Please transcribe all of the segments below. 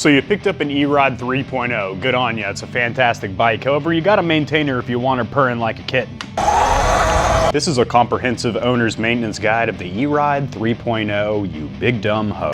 So you picked up an E-Rod 3.0, good on ya, it's a fantastic bike. However, you gotta maintain her if you want her purring like a kitten. This is a comprehensive owner's maintenance guide of the E-Rod 3.0, you big dumb hoe.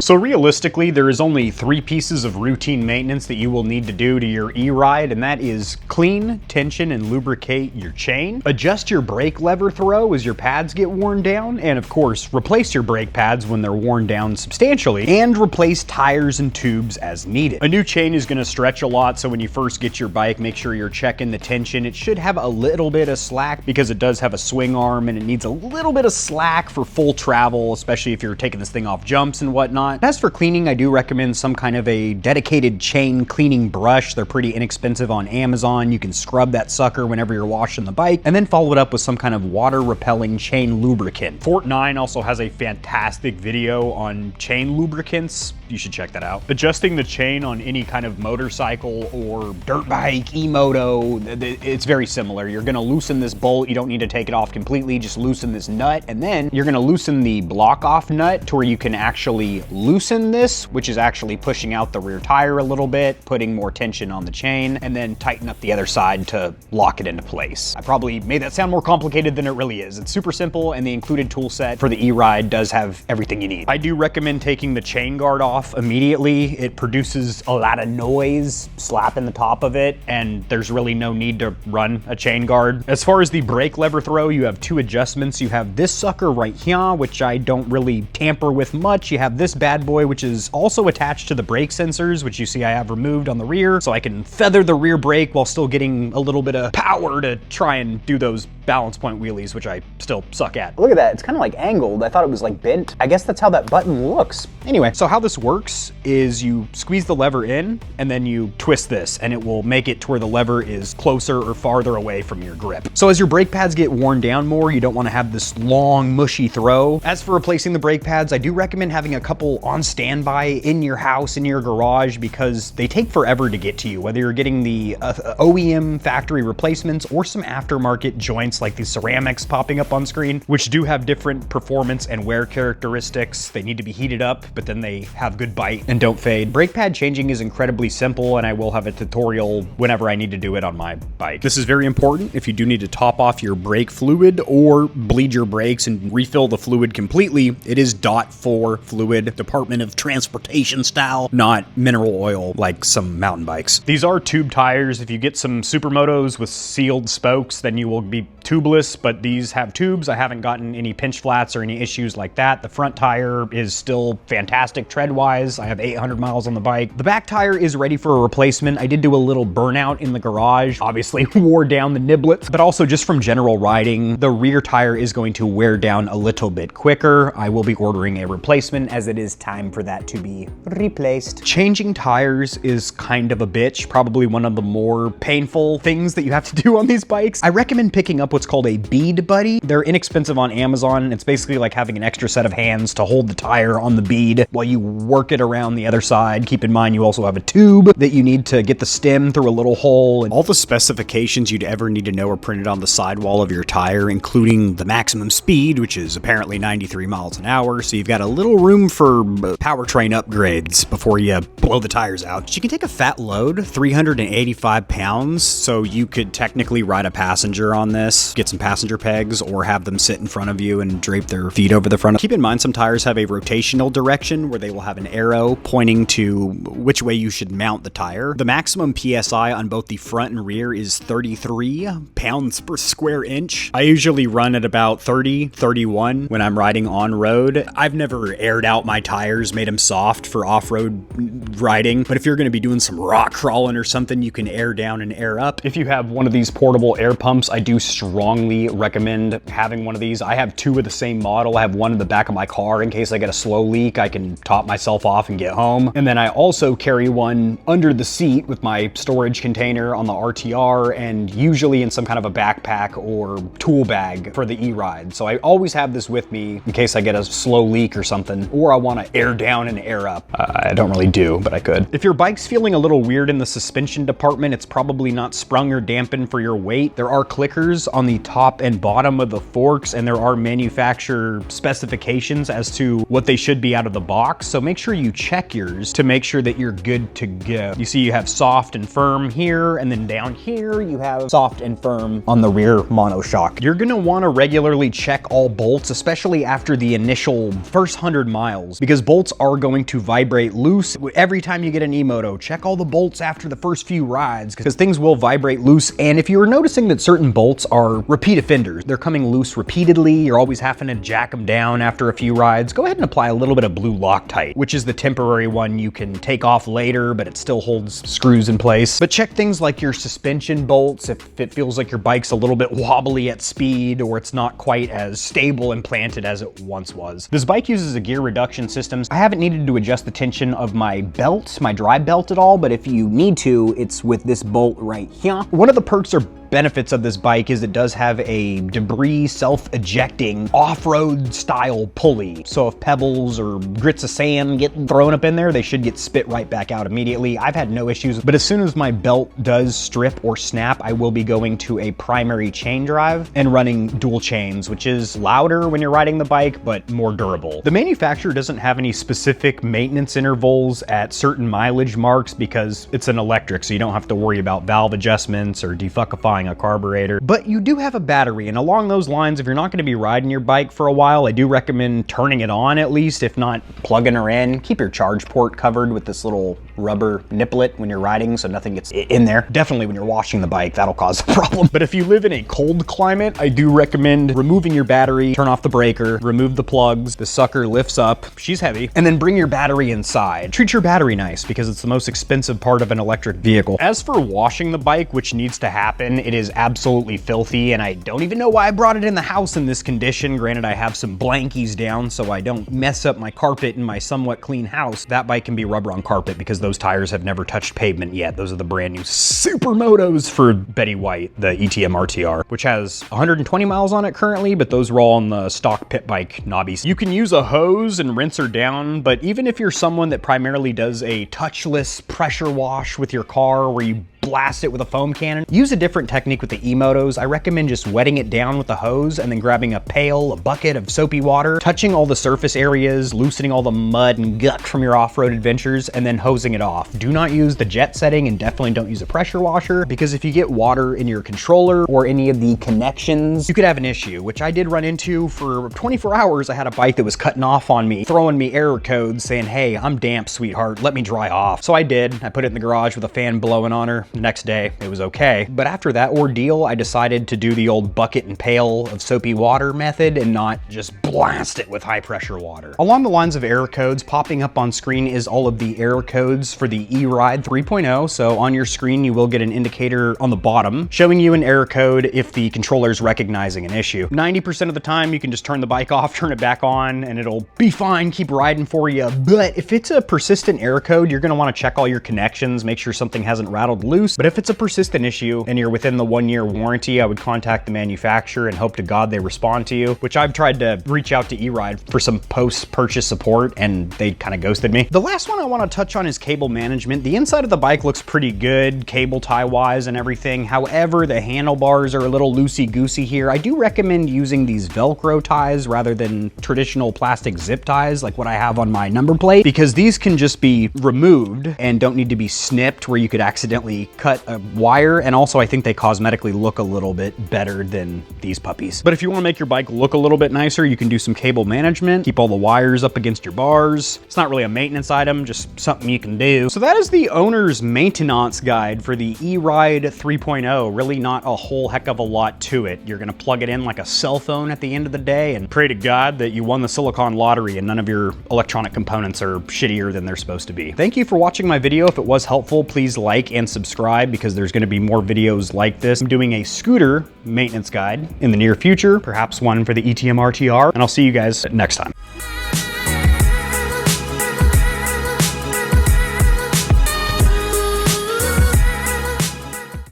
So realistically, there is only 3 pieces of routine maintenance that you will need to do to your E-Ride, and that is clean, tension, and lubricate your chain, adjust your brake lever throw as your pads get worn down, and of course, replace your brake pads when they're worn down substantially, and replace tires and tubes as needed. A new chain is gonna stretch a lot, so when you first get your bike, make sure you're checking the tension. It should have a little bit of slack because it does have a swing arm, and it needs a little bit of slack for full travel, especially if you're taking this thing off jumps and whatnot. As for cleaning, I do recommend some kind of a dedicated chain cleaning brush. They're pretty inexpensive on Amazon. You can scrub that sucker whenever you're washing the bike, and then follow it up with some kind of water-repelling chain lubricant. Fort9 also has a fantastic video on chain lubricants. You should check that out. Adjusting the chain on any kind of motorcycle or dirt bike, e-moto, it's very similar. You're gonna loosen this bolt. You don't need to take it off completely. Just loosen this nut, and then you're gonna loosen the block-off nut to where you can actually loosen this, which is actually pushing out the rear tire a little bit, putting more tension on the chain, and then tighten up the other side to lock it into place. I probably made that sound more complicated than it really is. It's super simple, and the included tool set for the E-Ride does have everything you need. I do recommend taking the chain guard off immediately. It produces a lot of noise slapping the top of it, and there's really no need to run a chain guard. As far as the brake lever throw, you have 2 adjustments. You have this sucker right here, which I don't really tamper with much. You have this bad boy, which is also attached to the brake sensors, which you see I have removed on the rear, so I can feather the rear brake while still getting a little bit of power to try and do those balance point wheelies, which I still suck at. Look at that, it's kind of like angled. I thought it was like bent. I guess that's how that button looks. Anyway, so how this works is you squeeze the lever in and then you twist this, and it will make it to where the lever is closer or farther away from your grip. So as your brake pads get worn down more, you don't want to have this long, mushy throw. As for replacing the brake pads, I do recommend having a couple on standby in your house, in your garage, because they take forever to get to you, whether you're getting the OEM factory replacements or some aftermarket joints like these ceramics popping up on screen, which do have different performance and wear characteristics. They need to be heated up, but then they have good bite and don't fade. Brake pad changing is incredibly simple, and I will have a tutorial whenever I need to do it on my bike. This is very important if you do need to top off your brake fluid or bleed your brakes and refill the fluid completely. It is DOT4 fluid, Department of Transportation style, not mineral oil like some mountain bikes. These are tube tires. If you get some supermotos with sealed spokes, then you will be tubeless, but these have tubes. I haven't gotten any pinch flats or any issues like that. The front tire is still fantastic tread-wise. I have 800 miles on the bike. The back tire is ready for a replacement. I did do a little burnout in the garage, obviously wore down the niblets, but also just from general riding, the rear tire is going to wear down a little bit quicker. I will be ordering a replacement as it is time for that to be replaced. Changing tires is kind of a bitch, probably one of the more painful things that you have to do on these bikes. I recommend picking up what's called a bead buddy. They're inexpensive on Amazon. It's basically like having an extra set of hands to hold the tire on the bead while you work it around the other side. Keep in mind you also have a tube that you need to get the stem through a little hole. And all the specifications you'd ever need to know are printed on the sidewall of your tire, including the maximum speed, which is apparently 93 miles an hour. So you've got a little room for powertrain upgrades before you blow the tires out. You can take a fat load, 385 pounds, so you could technically ride a passenger on this, get some passenger pegs, or have them sit in front of you and drape their feet over the front. Keep in mind some tires have a rotational direction where they will have an arrow pointing to which way you should mount the tire. The maximum PSI on both the front and rear is 33 pounds per square inch. I usually run at about 30, 31 when I'm riding on road. I've never aired out my tires, made them soft for off-road riding, but if you're going to be doing some rock crawling or something, you can air down and air up. If you have one of these portable air pumps, I do strongly strongly recommend having one of these. I have 2 of the same model. I have one in the back of my car in case I get a slow leak, I can top myself off and get home. And then I also carry one under the seat with my storage container on the RTR, and usually in some kind of a backpack or tool bag for the E-Ride. So I always have this with me in case I get a slow leak or something, or I want to air down and air up. I don't really do, but I could. If your bike's feeling a little weird in the suspension department, it's probably not sprung or dampened for your weight. There are clickers on the top and bottom of the forks, and there are manufacturer specifications as to what they should be out of the box. So make sure you check yours to make sure that you're good to go. You see you have soft and firm here, and then down here you have soft and firm on the rear monoshock. You're gonna wanna regularly check all bolts, especially after the initial first 100 miles, because bolts are going to vibrate loose. Every time you get an e-moto, check all the bolts after the first few rides, because things will vibrate loose. And if you're noticing that certain bolts are repeat offenders, they're coming loose repeatedly, you're always having to jack them down after a few rides, go ahead and apply a little bit of blue Loctite, which is the temporary one you can take off later, but it still holds screws in place. But check things like your suspension bolts, if it feels like your bike's a little bit wobbly at speed, or it's not quite as stable and planted as it once was. This bike uses a gear reduction system. I haven't needed to adjust the tension of my belt, my drive belt at all, but if you need to, it's with this bolt right here. One of the perks or benefits of this bike is it does have a debris self-ejecting off-road style pulley. So if pebbles or grits of sand get thrown up in there, they should get spit right back out immediately. I've had no issues, but as soon as my belt does strip or snap, I will be going to a primary chain drive and running dual chains, which is louder when you're riding the bike, but more durable. The manufacturer doesn't have any specific maintenance intervals at certain mileage marks because it's an electric, so you don't have to worry about valve adjustments or defuckifying a carburetor, but you do have a battery. And along those lines, if you're not going to be riding your bike for a while, I do recommend turning it on at least, if not plugging her in. Keep your charge port covered with this little rubber nipplet when you're riding so nothing gets in there. Definitely when you're washing the bike, that'll cause a problem. But if you live in a cold climate, I do recommend removing your battery, turn off the breaker, remove the plugs, the sucker lifts up, she's heavy, and then bring your battery inside. Treat your battery nice because it's the most expensive part of an electric vehicle. As for washing the bike, which needs to happen, it is absolutely filthy, and I don't even know why I brought it in the house in this condition. Granted, I have some blankies down so I don't mess up my carpet in my somewhat clean house. That bike can be rubber on carpet because those tires have never touched pavement yet. Those are the brand new supermotos for Betty White, the ETM RTR, which has 120 miles on it currently, but those are all on the stock pit bike knobbies. You can use a hose and rinse her down, but even if you're someone that primarily does a touchless pressure wash with your car where you blast it with a foam cannon, use a different technique with the e-motos. I recommend just wetting it down with a hose and then grabbing a pail, a bucket of soapy water, touching all the surface areas, loosening all the mud and guck from your off-road adventures, and then hosing it off. Do not use the jet setting, and definitely don't use a pressure washer, because if you get water in your controller or any of the connections, you could have an issue, which I did run into. For 24 hours. I had a bike that was cutting off on me, throwing me error codes saying, "Hey, I'm damp, sweetheart, let me dry off." So I did. I put it in the garage with a fan blowing on her. The next day, it was okay. But after that ordeal, I decided to do the old bucket and pail of soapy water method and not just blast it with high pressure water. Along the lines of error codes, popping up on screen is all of the error codes for the E-Ride 3.0. So on your screen, you will get an indicator on the bottom showing you an error code if the controller is recognizing an issue. 90% of the time, you can just turn the bike off, turn it back on, and it'll be fine, keep riding for you. But if it's a persistent error code, you're gonna wanna check all your connections, make sure something hasn't rattled loose. But if it's a persistent issue and you're within the 1-year warranty, I would contact the manufacturer and hope to God they respond to you, which I've tried to reach out to E-Ride for some post-purchase support and they kind of ghosted me. The last one I want to touch on is cable management. The inside of the bike looks pretty good, cable tie wise and everything. However, the handlebars are a little loosey-goosey here. I do recommend using these Velcro ties rather than traditional plastic zip ties like what I have on my number plate, because these can just be removed and don't need to be snipped where you could accidentally cut a wire, and also I think they cosmetically look a little bit better than these puppies. But if you want to make your bike look a little bit nicer, you can do some cable management, keep all the wires up against your bars. It's not really a maintenance item, just something you can do. So that is the owner's maintenance guide for the E-Ride 3.0. Really not a whole heck of a lot to it. You're gonna plug it in like a cell phone at the end of the day and pray to God that you won the silicon lottery and none of your electronic components are shittier than they're supposed to be. Thank you for watching my video. If it was helpful, please like and subscribe. subscribe because there's gonna be more videos like this. I'm doing a scooter maintenance guide in the near future, perhaps one for the ETM RTR, and I'll see you guys next time.